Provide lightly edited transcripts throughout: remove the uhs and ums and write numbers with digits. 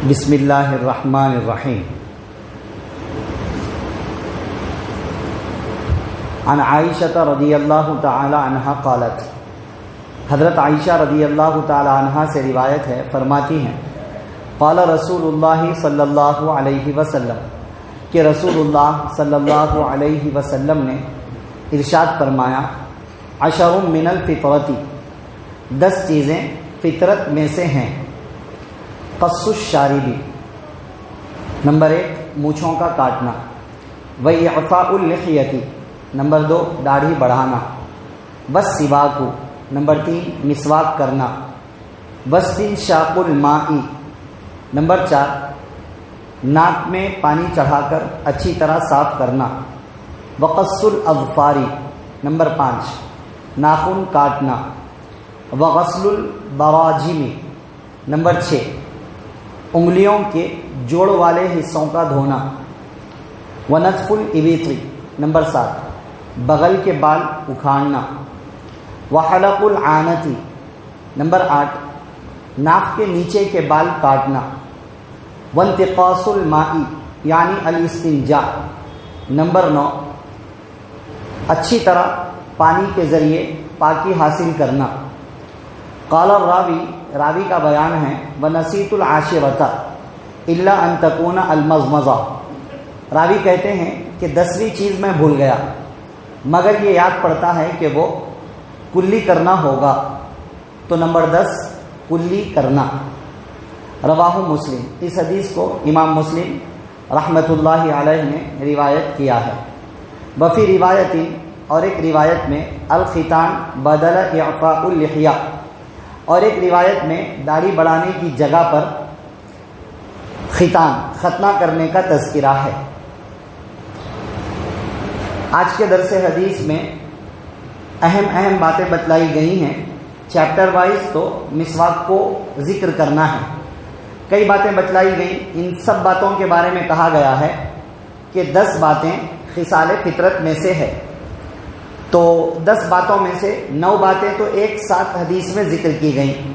بسم اللہ الرحمن الرحیم۔ عن عائشہ رضی اللہ تعالی عنہا قالت، حضرت عائشہ رضی اللہ تعالی عنہا سے روایت ہے، فرماتی ہیں قال رسول اللہ صلی اللہ علیہ وسلم، کہ رسول اللہ صلی اللہ علیہ وسلم نے ارشاد فرمایا، 10 من الفطرۃ، 10 چیزیں فطرت میں سے ہیں۔ قص الشارب، نمبر 1 مونچھوں کا کاٹنا، وإعفاء اللحیۃ، نمبر 2 داڑھی بڑھانا، والسواک، نمبر 3 مسواک کرنا، واستنشاق الماء، نمبر 4 ناک میں پانی چڑھا کر اچھی طرح صاف کرنا، وقص الاظفار، نمبر 5 ناخن کاٹنا، وغسل البراجم، نمبر 6 انگلیوں کے جوڑ والے حصوں کا دھونا، ونتف الابط، نمبر 7 بغل کے بال اکھاڑنا، وحلق العانۃ، نمبر 8 ناک کے نیچے کے بال کاٹنا، وانتقاص الماء یعنی الاستنجاء، نمبر 9 اچھی طرح پانی کے ذریعے پاکی حاصل کرنا۔ قال الراوی، راوی کا بیان ہے، وَنَسِيتُ الْعَاشِرَةَ إِلَّا أَن تَكُونَ الْمَضْمَضَةُ، راوی کہتے ہیں کہ 10ویں چیز میں بھول گیا مگر یہ یاد پڑتا ہے کہ وہ کلی کرنا ہوگا، تو نمبر 10 کلی کرنا۔ رواہ مسلم، اس حدیث کو امام مسلم رحمۃ اللہ علیہ نے روایت کیا ہے۔ وفی روایت، اور ایک روایت میں الختان بدل اعفاء اللحیہ، اور ایک روایت میں داڑھی بڑھانے کی جگہ پر ختان، ختنہ کرنے کا تذکرہ ہے۔ آج کے درس حدیث میں اہم باتیں بتلائی گئی ہیں۔ چیپٹر وائز تو مسواک کو ذکر کرنا ہے، کئی باتیں بتلائی گئی۔ ان سب باتوں کے بارے میں کہا گیا ہے کہ 10 باتیں خصال فطرت میں سے ہے، تو 10 باتوں میں سے 9 باتیں تو ایک ساتھ حدیث میں ذکر کی گئیں،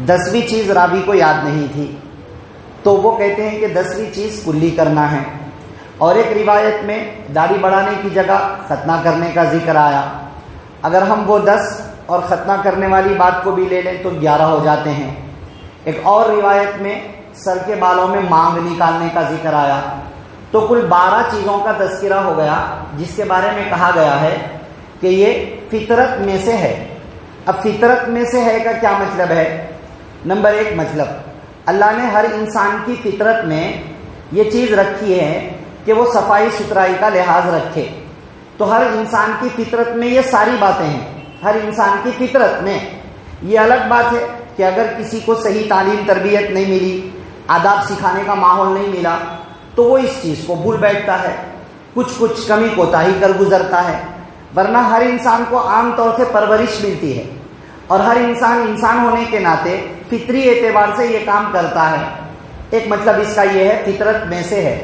10ویں چیز راوی کو یاد نہیں تھی، تو وہ کہتے ہیں کہ 10ویں چیز کلی کرنا ہے۔ اور ایک روایت میں داڑھی بڑھانے کی جگہ ختنہ کرنے کا ذکر آیا۔ اگر ہم وہ 10 اور ختنہ کرنے والی بات کو بھی لے لیں تو 11 ہو جاتے ہیں۔ ایک اور روایت میں سر کے بالوں میں مانگ نکالنے کا ذکر آیا، تو کل 12 چیزوں کا تذکرہ ہو گیا، جس کے بارے میں کہا گیا ہے کہ یہ فطرت میں سے ہے۔ اب فطرت میں سے ہے کا کیا مطلب ہے؟ نمبر 1 مطلب، اللہ نے ہر انسان کی فطرت میں یہ چیز رکھی ہے کہ وہ صفائی ستھرائی کا لحاظ رکھے، تو ہر انسان کی فطرت میں یہ ساری باتیں ہیں۔ ہر انسان کی فطرت میں یہ الگ بات ہے کہ اگر کسی کو صحیح تعلیم تربیت نہیں ملی، آداب سکھانے کا ماحول نہیں ملا، تو وہ اس چیز کو بھول بیٹھتا ہے، کچھ کمی کوتاہی کر گزرتا ہے، ورنہ ہر انسان کو عام طور سے پرورش ملتی ہے، اور ہر انسان ہونے کے ناطے فطری اعتبار سے یہ کام کرتا ہے۔ ایک مطلب اس کا یہ ہے فطرت میں سے ہے۔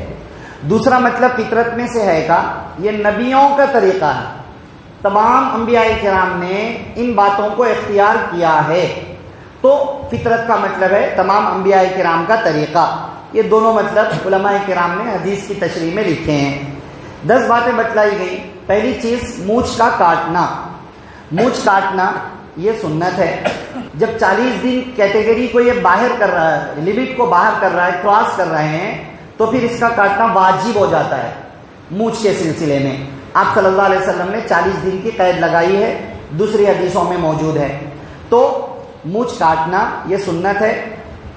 دوسرا مطلب فطرت میں سے ہے کا یہ نبیوں کا طریقہ ہے، تمام انبیاء کرام نے ان باتوں کو اختیار کیا ہے، تو فطرت کا مطلب ہے تمام انبیاء کرام کا طریقہ۔ یہ دونوں مطلب علماء کرام نے حدیث کی تشریح میں لکھے ہیں۔ 10 باتیں بتلائی گئی۔ پہلی چیز مونچھ کا کاٹنا۔ مونچھ کاٹنا یہ سنت ہے۔ جب 40 دن کیٹیگری کو یہ باہر کر رہا ہے، لمٹ کو باہر کر رہا ہے، کراس کر رہے ہیں، تو پھر اس کا کاٹنا واجب ہو جاتا ہے۔ مونچھ کے سلسلے میں آپ صلی اللہ علیہ وسلم نے 40 دن کی قید لگائی ہے، دوسری حدیثوں میں موجود ہے۔ تو مونچھ کاٹنا یہ سنت ہے۔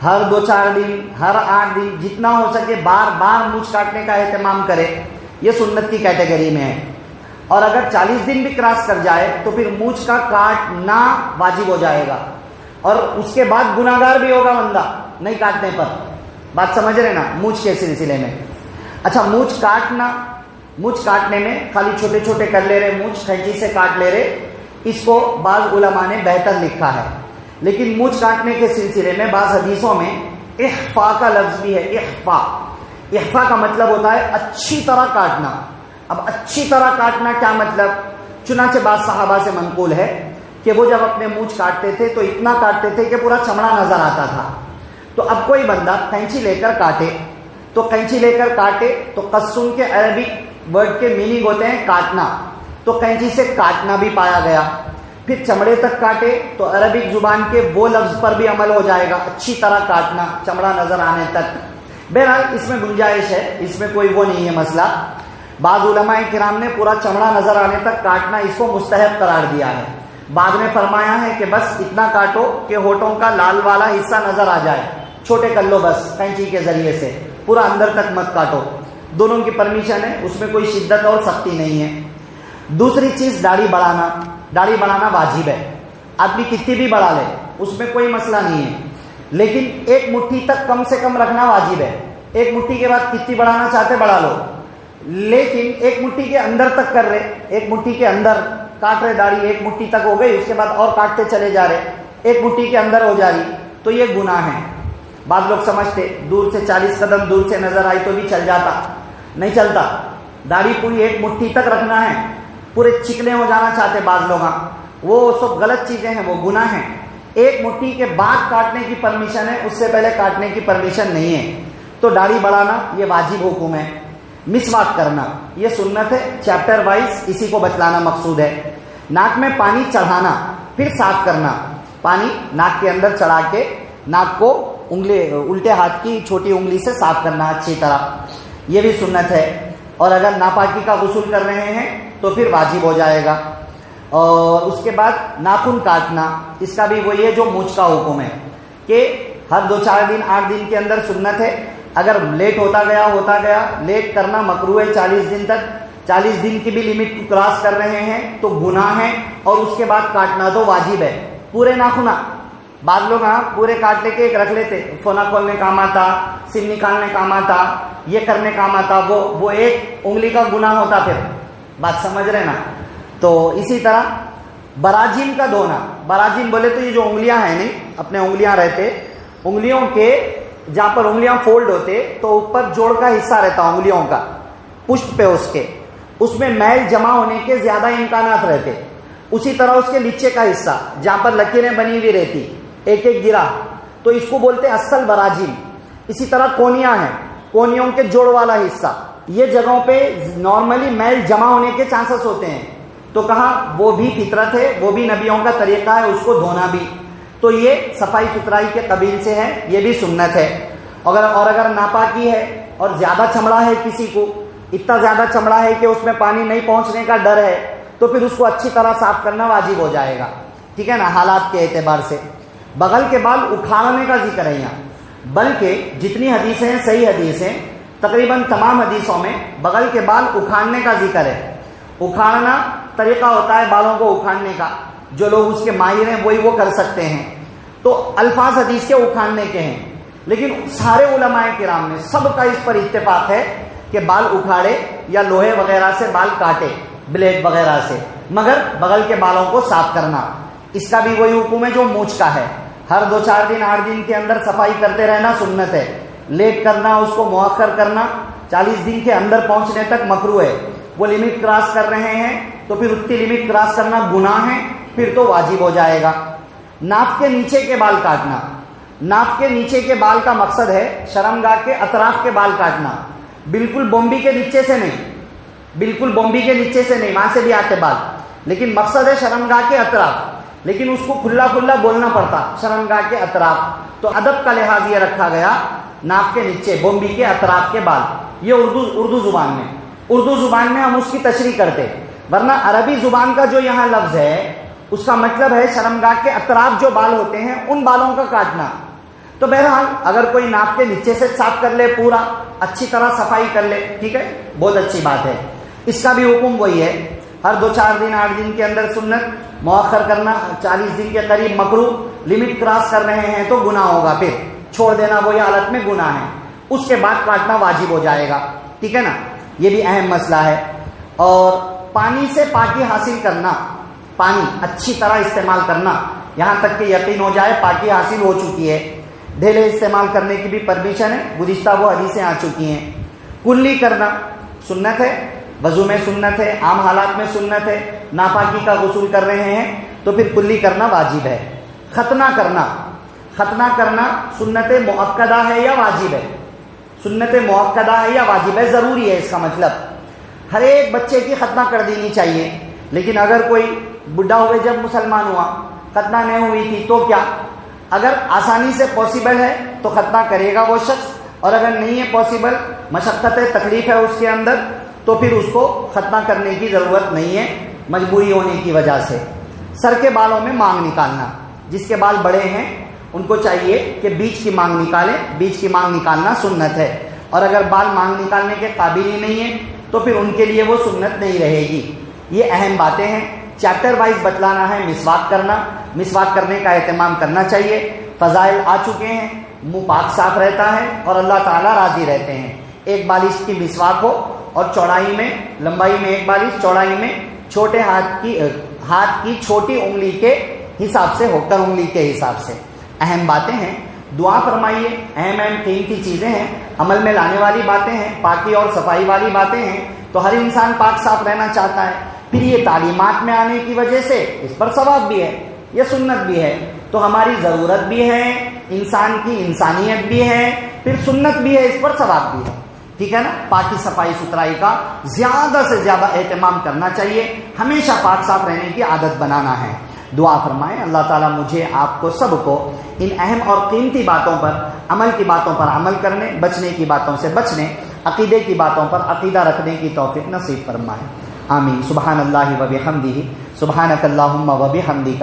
ہر 2-4 دن، ہر 8 دن، جتنا ہو سکے بار بار مونچھ کاٹنے کا اہتمام کرے، یہ سنت کی کیٹیگری میں ہے۔ اور اگر 40 دن بھی کراس کر جائے تو پھر مونچھ کا کاٹنا واجب ہو جائے گا، اور اس کے بعد گناہگار بھی ہوگا بندہ نہیں کاٹنے پر۔ بات سمجھ رہے نا مونچھ کے سلسلے میں؟ اچھا، مونچھ کاٹنا، مونچھ کاٹنے میں خالی چھوٹے چھوٹے کر لے رہے، مونچھ کھینچی سے کاٹ لے رہے، اس کو بعض علماء نے بہتر لکھا ہے۔ لیکن مونچھ کاٹنے کے سلسلے میں بعض حدیثوں میں اخفاء کا لفظ بھی ہے۔ اخفاء کا مطلب ہوتا ہے اچھی طرح کاٹنا۔ اب اچھی طرح کاٹنا کیا مطلب؟ چنانچہ بعض صحابہ سے منقول ہے کہ وہ جب اپنے مونچھ کاٹتے تھے تو اتنا کاٹتے تھے کہ پورا چمڑا نظر آتا تھا، تو اب کوئی بندہ قینچی لے کر کاٹے، تو قینچی لے کر کاٹے تو قصن کے عربک ورڈ کے میننگ ہوتے ہیں کاٹنا، تو قینچی سے کاٹنا بھی پایا گیا۔ پھر چمڑے تک کاٹے تو عربک زبان کے وہ لفظ پر بھی عمل ہو جائے گا، اچھی طرح کاٹنا، چمڑا نظر آنے تک۔ بہرحال اس میں گنجائش ہے، اس میں کوئی وہ نہیں ہے مسئلہ۔ بعض علماء کرام نے پورا چمڑا نظر آنے تک کاٹنا اس کو مستحب قرار دیا ہے، بعد میں فرمایا ہے کہ بس اتنا کاٹو کہ ہونٹوں کا لال والا حصہ نظر آ جائے، چھوٹے کر لو بس قینچی کے ذریعے سے، پورا اندر تک مت کاٹو۔ دونوں کی پرمیشن ہے، اس میں کوئی شدت اور سختی نہیں ہے۔ دوسری چیز داڑھی بڑھانا، داڑھی بڑھانا واجب ہے، آدمی کتنی بھی بڑھا لے اس میں کوئی مسئلہ نہیں ہے، لیکن ایک مٹھی تک کم سے کم رکھنا واجب ہے۔ ایک مٹھی کے بعد کتنی بڑھانا چاہتے بڑھا لو، لیکن ایک مٹھی کے اندر تک کر رہے، ایک مٹھی کے اندر کاٹ رہے داڑھی، ایک مٹھی تک ہو گئی، اس کے بعد اور کاٹتے چلے جا رہے، ایک مٹھی کے اندر ہو جا رہی، تو یہ گناہ ہے۔ بعض لوگ سمجھتے دور سے 40 قدم دور سے نظر آئی تو بھی چل جاتا، نہیں چلتا، داڑھی پوری ایک مٹھی تک رکھنا ہے۔ پورے چکنے ہو جانا چاہتے بعض لوگ، وہ سب غلط چیزیں ہیں، وہ گناہ ہیں۔ ایک مٹھی کے بعد کاٹنے کی پرمیشن ہے، اس سے پہلے کاٹنے کی پرمیشن نہیں ہے۔ تو داڑھی بڑھانا یہ واجب حکم ہے۔ مسواک کرنا یہ سنت ہے، چیپٹر وائز اسی کو بتلانا مقصود ہے۔ ناک میں پانی چڑھانا پھر صاف کرنا، پانی ناک کے اندر چڑھا کے ناک کو انگلی الٹے ہاتھ کی چھوٹی انگلی سے صاف کرنا اچھی طرح، یہ بھی سنت ہے۔ اور اگر ناپاکی کا غسل کر رہے ہیں تو پھر واجب ہو جائے گا۔ اور اس کے بعد ناخن کاٹنا، اس کا بھی وہی ہے جو مونچھ کا حکم ہے کہ ہر 2-4 دن 8 دن کے اندر سنت ہے۔ اگر لیٹ ہوتا گیا لیٹ کرنا مکروہ ہے 40 دن تک، 40 دن کی بھی لمٹ کو کراس کر رہے ہیں تو گناہ ہے، اور اس کے بعد کاٹنا تو واجب ہے۔ پورے ناخنا، بعض لوگ پورے کاٹ لے کے ایک رکھ لیتے، فونا کھولنے کام آتا، سم نکالنے کام آتا، یہ کرنے کام آتا، وہ ایک انگلی کا گناہ ہوتا۔ پھر بات سمجھ رہے نا؟ تو اسی طرح براجین کا دھونا، براجین بولے تو یہ جو انگلیاں ہیں نہیں، اپنے انگلیاں رہتے، انگلیوں کے جہاں پر انگلیاں فولڈ ہوتے تو اوپر جوڑ کا حصہ رہتا انگلیوں کا، پشت پہ اس میں میل جمع ہونے کے زیادہ امکانات رہتے۔ اسی طرح اس کے نیچے کا حصہ جہاں پر لکیریں بنی ہوئی رہتی، ایک ایک گرا، تو اس کو بولتے اصل براجین۔ اسی طرح کونیاں ہیں، کونیوں کے جوڑ والا حصہ، یہ جگہوں پہ نارملی میل جمع ہونے کے چانسز ہوتے ہیں، تو کہا وہ بھی فطرت ہے، وہ بھی نبیوں کا طریقہ ہے، اس کو دھونا بھی، تو یہ صفائی ستھرائی کے قبیل سے ہے، یہ بھی سنت ہے۔ اور اگر ناپاکی ہے اور زیادہ چمڑا ہے کسی کو، اتنا زیادہ چمڑا ہے کہ اس میں پانی نہیں پہنچنے کا ڈر ہے، تو پھر اس کو اچھی طرح صاف کرنا واجب ہو جائے گا، ٹھیک ہے نا، حالات کے اعتبار سے۔ بغل کے بال اکھاڑنے کا ذکر ہے یہاں، بلکہ جتنی حدیثیں ہیں صحیح حدیثیں، تقریباً تمام حدیثوں میں بغل کے بال اکھاڑنے کا ذکر ہے۔ اکھاڑنا طریقہ ہوتا ہے بالوں کو اکھاڑنے کا، جو لوگ اس کے ماہر ہیں وہی وہ کر سکتے ہیں، تو الفاظ حدیث کے اکھاڑنے کے ہیں، لیکن سارے علماء کرام نے سب کا اس پر اتفاق ہے کہ بال اکھاڑے یا لوہے وغیرہ سے بال کاٹے، بلیڈ وغیرہ سے، مگر بغل کے بالوں کو صاف کرنا، اس کا بھی وہی حکم ہے جو مونچھ کا ہے۔ ہر 2-4 دن 8 دن کے اندر صفائی کرتے رہنا سنت ہے، لیٹ کرنا، اس کو مؤخر کرنا 40 دن کے اندر پہنچنے تک مکروہ ہے۔ وہ لمٹ کراس کر رہے ہیں تو پھر اتنی لمٹ کراس کرنا گناہ ہے، پھر تو واجب ہو جائے گا۔ ناف کے نیچے کے بال کاٹنا، ناف کے نیچے کے بال کا مقصد ہے شرمگاہ کے اطراف کے بال کاٹنا، بالکل بومبی کے نیچے سے نہیں، بالکل بومبی کے نیچے سے نہیں، وہاں سے بھی آتے بال، لیکن مقصد ہے شرمگاہ کے اطراف، لیکن اس کو کھلا کھلا بولنا پڑتا شرمگاہ کے اطراف، تو ادب کا لحاظ یہ رکھا گیا ناف کے نیچے بومبی کے اطراف کے بال، یہ اردو زبان میں ہم اس کی تشریح کرتے، ورنہ عربی زبان کا جو یہاں لفظ ہے اس کا مطلب ہے شرمگاہ کے اطراف جو بال ہوتے ہیں ان بالوں کا کاٹنا۔ تو بہرحال اگر کوئی ناف کے نیچے سے صاف کر لے، پورا اچھی طرح صفائی کر لے، ٹھیک ہے، بہت اچھی بات ہے۔ اس کا بھی حکم وہی ہے، ہر 2-4 دن 8 دن کے اندر سنت، مؤخر کرنا 40 دن کے قریب مکروہ، لمٹ کراس کر رہے ہیں تو گناہ ہوگا، پھر چھوڑ دینا وہی حالت میں گناہ ہے، اس کے بعد کاٹنا واجب ہو جائے گا، ٹھیک ہے نا، یہ بھی اہم مسئلہ ہے۔ اور پانی سے پاکی حاصل کرنا، پانی اچھی طرح استعمال کرنا، یہاں تک کہ یقین ہو جائے پاکی حاصل ہو چکی ہے، ڈھیلے استعمال کرنے کی بھی پرمیشن ہے، گزشتہ وہ حدیثیں آ چکی ہیں۔ کلی کرنا سنت ہے، وضو میں سنت ہے، عام حالات میں سنت ہے، ناپاکی کا غسل کر رہے ہیں تو پھر کلی کرنا واجب ہے۔ ختنہ کرنا، ختنہ کرنا سنت مؤکدہ ہے یا واجب ہے؟ سنت مؤکدہ ہے یا واجب ہے، ضروری ہے، اس کا مطلب ہر ایک بچے کی ختنہ کر دینی چاہیے. لیکن اگر کوئی بڈھا ہوئے جب مسلمان ہوا، ختنہ نہیں ہوئی تھی، تو کیا؟ اگر آسانی سے پاسبل ہے تو ختنہ کرے گا وہ شخص، اور اگر نہیں ہے پاسبل، مشقت تکلیف ہے اس کے اندر، تو پھر اس کو ختنہ کرنے کی ضرورت نہیں ہے مجبوری ہونے کی وجہ سے. سر کے بالوں میں مانگ نکالنا، جس کے بال بڑے ہیں ان کو چاہیے کہ بیچ کی مانگ نکالیں. بیچ کی مانگ نکالنا سنت ہے، اور اگر بال مانگ نکالنے کے قابل ہی نہیں ہیں تو پھر ان کے لیے وہ سنت نہیں رہے گی. یہ اہم باتیں ہیں. چیپٹر وائز بتلانا ہے. مسواک کرنا، مسواک کرنے کا اہتمام کرنا چاہیے. فضائل آ چکے ہیں. منہ پاک صاف رہتا ہے اور اللہ تعالیٰ راضی رہتے ہیں. ایک بالش کی مسواک ہو اور چوڑائی میں، لمبائی میں ایک بالش، چوڑائی میں چھوٹے ہاتھ کی چھوٹی انگلی کے حساب سے ہو کر، انگلی کے حساب سے. اہم باتیں ہیں. دعا فرمائیے. اہم قیمتی چیزیں ہیں، عمل میں لانے والی باتیں ہیں، پاکی اور صفائی والی باتیں ہیں. تو ہر انسان پاک صاف رہنا چاہتا ہے. پھر یہ تعلیمات میں آنے کی وجہ سے اس پر ثواب بھی ہے، یہ سنت بھی ہے. تو ہماری ضرورت بھی ہے، انسان کی انسانیت بھی ہے، پھر سنت بھی ہے، اس پر ثواب بھی ہے. ٹھیک ہے نا. پاکی صفائی ستھرائی کا زیادہ سے زیادہ اہتمام کرنا چاہیے. ہمیشہ پاک صاف رہنے کی عادت بنانا ہے. دعا فرمائیں اللہ تعالیٰ مجھے، آپ کو، سب کو ان اہم اور قیمتی باتوں پر، عمل کی باتوں پر عمل کرنے، بچنے کی باتوں سے بچنے، عقیدے کی باتوں پر عقیدہ رکھنے کی توفیق نصیب فرمائے. آمین. سبحان اللہ و بحمدہ، سبحانک اللہم و بحمدک.